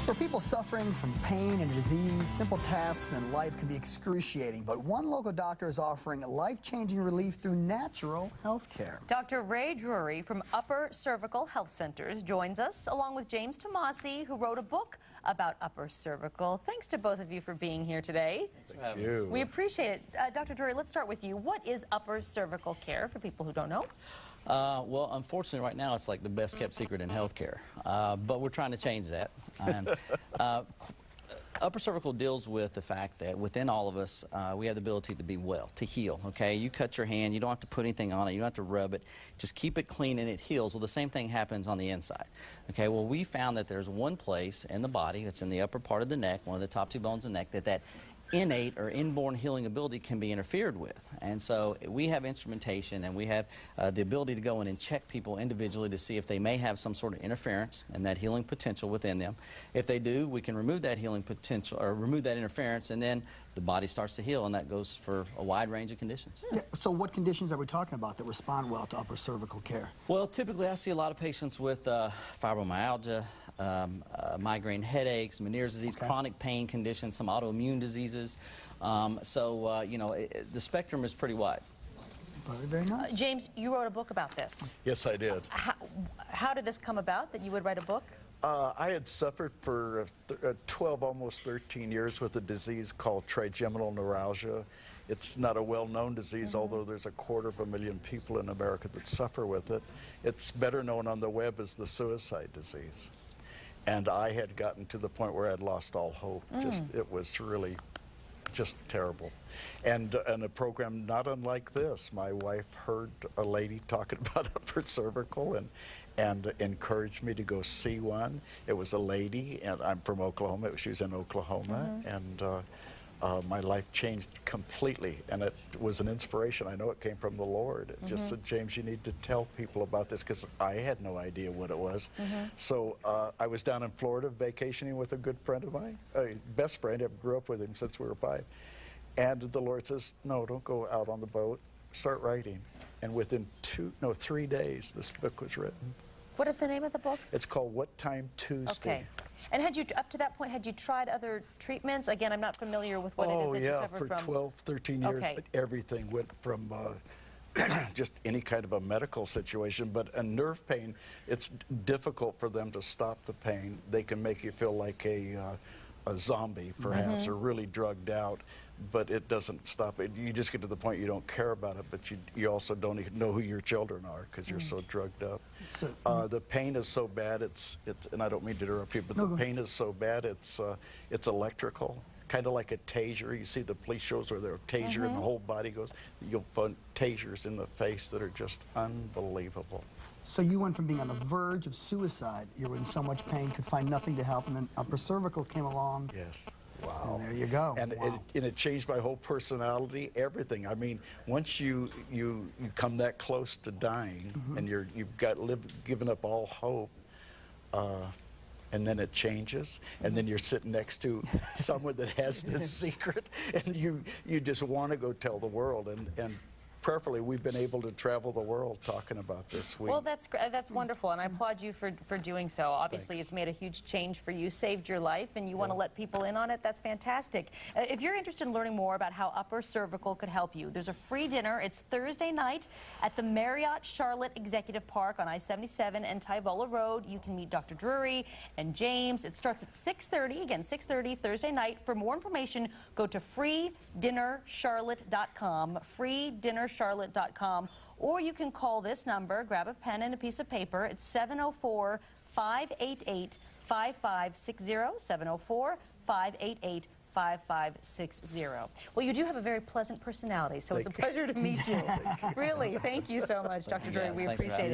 For people suffering from pain and disease, simple tasks in life can be excruciating, but one local doctor is offering life-changing relief through natural health care. Dr. Drury from Upper Cervical Health Centers joins us, along with James Tomasi, who wrote a book about upper cervical. Thanks to both of you for being here today. Thank you. We appreciate it. Dr. Drury, let's start with you. What is upper cervical care for people who don't know? Well, unfortunately, right now, it's like the best kept secret in healthcare, but we're trying to change that. And, upper cervical deals with the fact that within all of us, we have the ability to be well, to heal, okay? You cut your hand, you don't have to put anything on it, you don't have to rub it, just keep it clean and it heals. Well, the same thing happens on the inside, okay? Well, we found that there's one place in the body, that's in the upper part of the neck, one of the top two bones of the neck, that innate or inborn healing ability can be interfered with. And so we have instrumentation and we have the ability to go in and check people individually to see if they may have some sort of interference and that healing potential within them. If they do, we can remove that healing potential or remove that interference, and then the body starts to heal, and that goes for a wide range of conditions. Yeah, so what conditions are we talking about that respond well to upper cervical care? Well, typically I see a lot of patients with fibromyalgia, migraine headaches, Meniere's disease, chronic pain conditions, some autoimmune diseases. You know, the spectrum is pretty wide. Very, very nice. James, you wrote a book about this. Yes, I did. How did this come about, that you would write a book? I had suffered for 12, almost 13 years with a disease called Trigeminal Neuralgia. It's not a well-known disease, although there's 250,000 people in America that suffer with it. It's better known on the web as the suicide disease. And I had gotten to the point where I'd lost all hope. It was really just terrible. And a program not unlike this, my wife heard a lady talking about upper cervical and encouraged me to go see one. It was a lady, and I'm from Oklahoma. She was in Oklahoma, and my life changed completely, and it was an inspiration. I know it came from the Lord. It just said, James, you need to tell people about this, because I had no idea what it was. So I was down in Florida vacationing with a good friend of mine, a best friend. I grew up with him since we were 5. And the Lord says, no, don't go out on the boat. Start writing. And within 3 days, this book was written. What is the name of the book? It's called What Time Tuesday. Okay. And had you, up to that point, had you tried other treatments? Again, I'm not familiar with what it is that you suffer from. For 12, 13 years, everything went from just any kind of a medical situation, but a nerve pain, it's difficult for them to stop the pain. They can make you feel like a zombie, perhaps, or really drugged out, but it doesn't stop it. You just get to the point you don't care about it, but you also don't even know who your children are because you're so drugged up. So, the pain is so bad, it's and I don't mean to interrupt you, but the pain is so bad, it's electrical. Kind of like a taser. You see the police shows where they're a taser and the whole body goes. You'll find tasers in the face that are just unbelievable. So you went from being on the verge of suicide, you were in so much pain, could find nothing to help, and then upper cervical came along. Yes. Wow. And there you go. And it changed my whole personality, everything. I mean, once you come that close to dying, and you've given up all hope, and then it changes, and then you're sitting next to someone that has this secret, and you just want to go tell the world, and prayerfully, we've been able to travel the world talking about this. Well, that's wonderful, and I applaud you for doing so. Obviously, It's made a huge change for you, saved your life, and you want to let people in on it. That's fantastic. If you're interested in learning more about how upper cervical could help you, there's a free dinner. It's Thursday night at the Marriott Charlotte Executive Park on I-77 and Tyvola Road. You can meet Dr. Drury and James. It starts at 6:30, again, 6:30 Thursday night. For more information, go to freedinnercharlotte.com, freedinnercharlotte.com, or you can call this number, grab a pen and a piece of paper. It's 704-588-5560, 704-588-5560. Well, you do have a very pleasant personality, so it's a pleasure to meet you. Really, thank you so much, Dr. Drury. We appreciate it.